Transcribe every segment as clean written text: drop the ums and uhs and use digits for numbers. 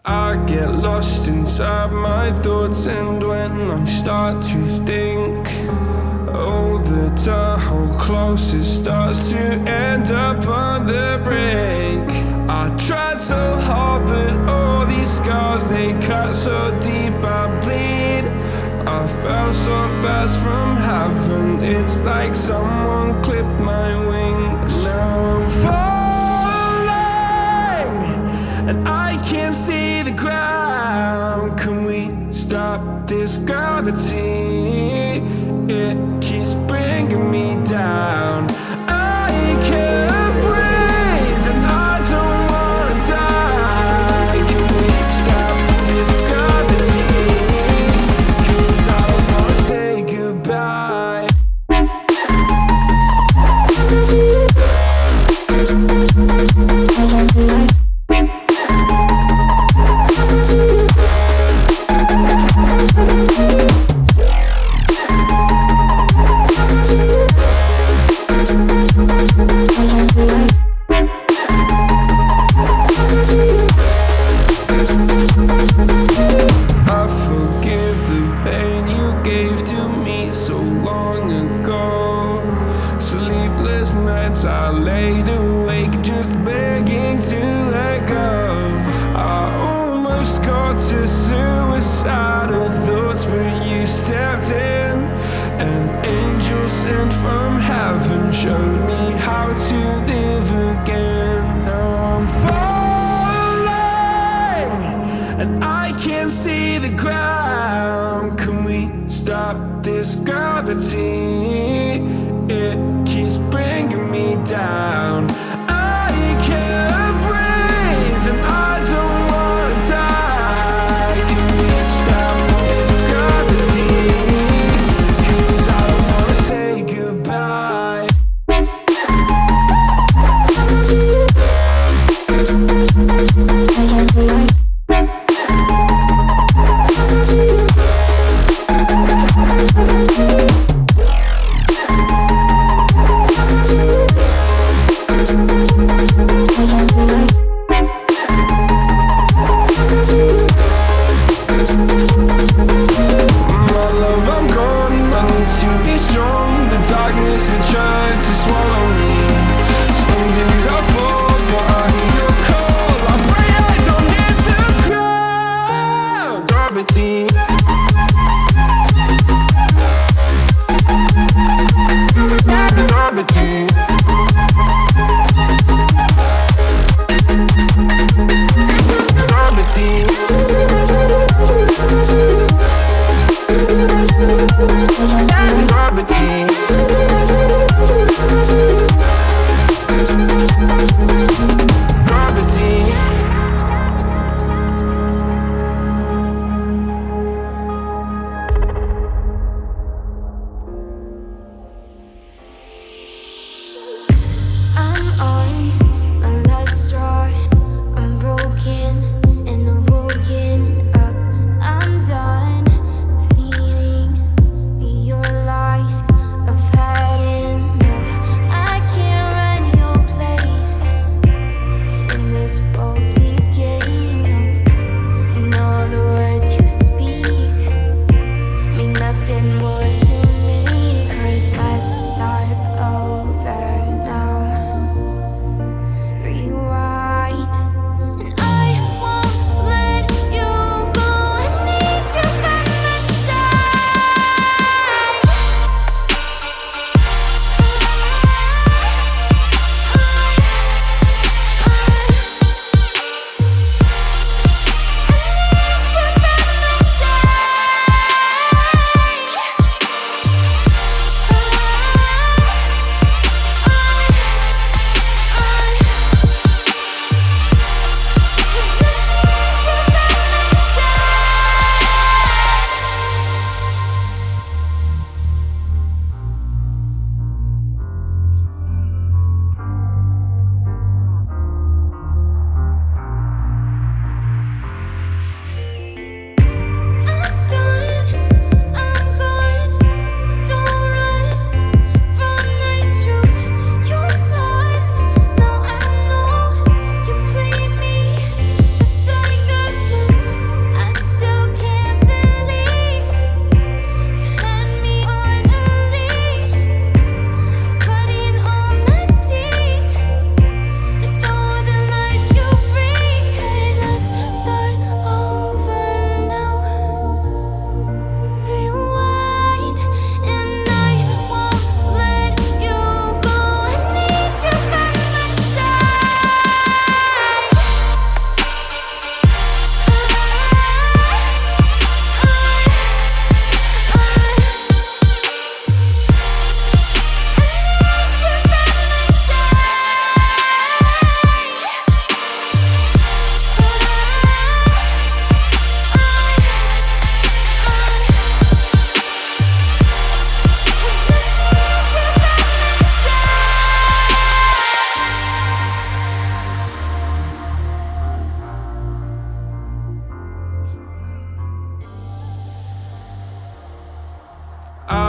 I get lost inside my thoughts, and when I start to think, oh, the time how close it starts to end up on the brink. I tried so hard, but all these scars, they cut so deep I bleed. I fell so fast from heaven, it's like someone clipped my wings. Now I'm falling, and I can't see the ground. Can we stop this gravity? It keeps bringing me down. I can't breathe, and I don't wanna die. Can we stop this gravity? 'Cause I don't wanna say goodbye. I forgive the pain you gave to me so long ago. Sleepless nights I laid awake just begging to let go. I almost got to suicidal thoughts, but you stepped in. An angel sent from heaven showed me how to live again. Now I'm falling, and I can't see the ground. Can we stop this gravity? It keeps bringing me down. I can't breathe, and I don't wanna die. Can we stop this gravity? 'Cause I don't wanna say goodbye.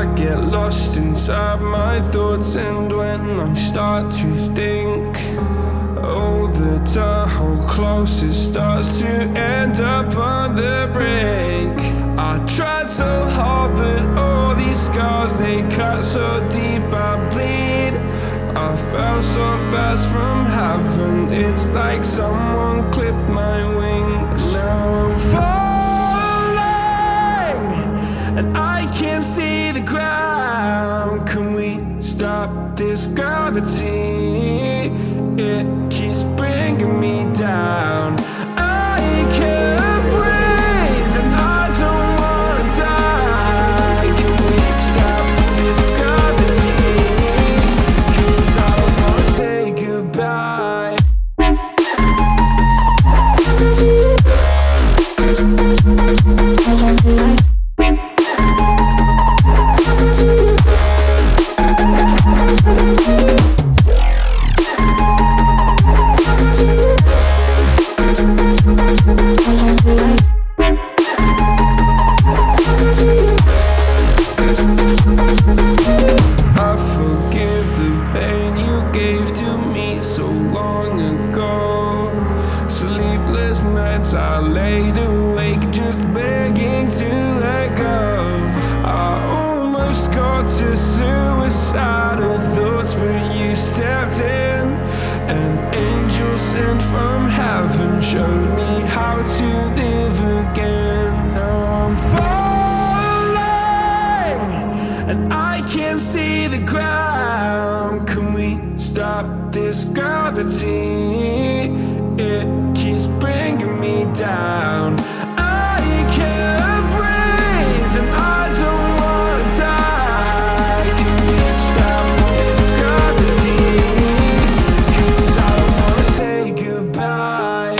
I get lost inside my thoughts, and when I start to think, oh, the door close, it starts to end up on the brink. I tried so hard, but all these scars, they cut so deep, I bleed. I fell so fast from heaven, it's like someone clipped my wings. Now I'm falling, and I can't see the ground. Can we stop this gravity? It keeps bringing me down. I can't breathe, and I don't wanna die. Can we stop this gravity? 'Cause I don't wanna say goodbye. I forgive the pain you gave to me so long ago. Sleepless nights I laid awake just begging to let go. I almost got to suicidal thoughts, but you stepped in. An angel sent from heaven showed me how to live again. Now I'm falling, and I can't see the ground. Can we stop this gravity? It keeps bringing me down. I can't breathe, and I don't wanna die. Can we stop this gravity? 'Cause I don't wanna say goodbye.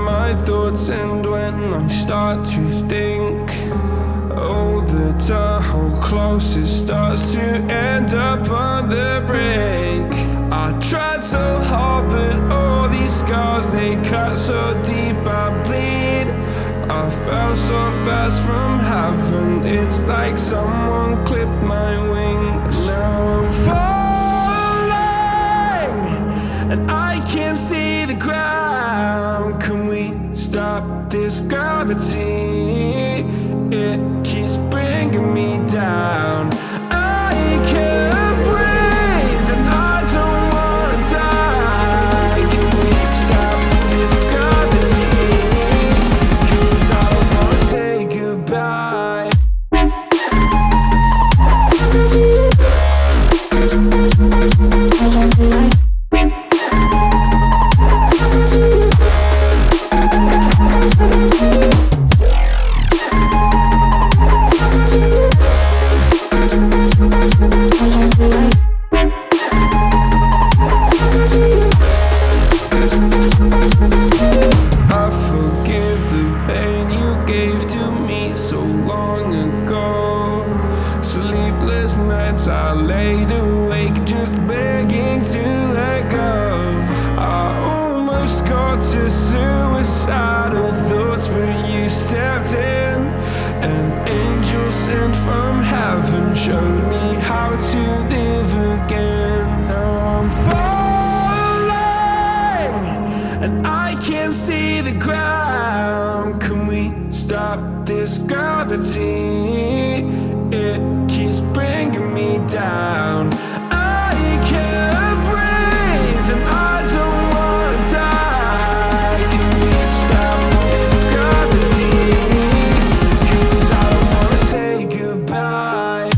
my thoughts end when I start to think. Oh, the door closes, starts to end up on the brink. I tried so hard, but all these scars, they cut so deep I bleed. I fell so fast from heaven, it's like someone clipped my wings. Now I'm falling, and I can't see the ground. Can we stop this gravity? It keeps bringing me down. I can't breathe and I don't wanna die. Can we stop this gravity? 'Cause I don't wanna say goodbye. I laid awake just begging to let go. I almost got to suicidal thoughts, but you stepped in. An angel sent from heaven showed me how to live again. Now I'm falling, and I can't see the ground. Can we stop this gravity? It keeps bringing me down. I can't breathe and I don't wanna die. Can we stop this gravity? 'Cause I don't wanna say goodbye.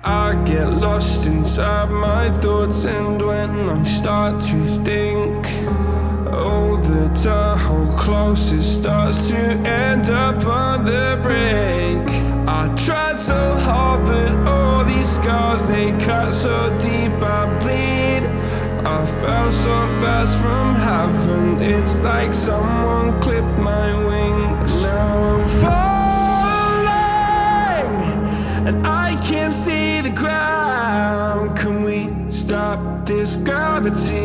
I get lost inside my thoughts, and when I start to think, oh, the toe close, it starts to end up on the brink. I tried so hard, but all these scars, they cut so deep, I bleed. I fell so fast from heaven, it's like someone clipped my wings. Now I'm falling, and I can't see the ground. Can we stop this gravity?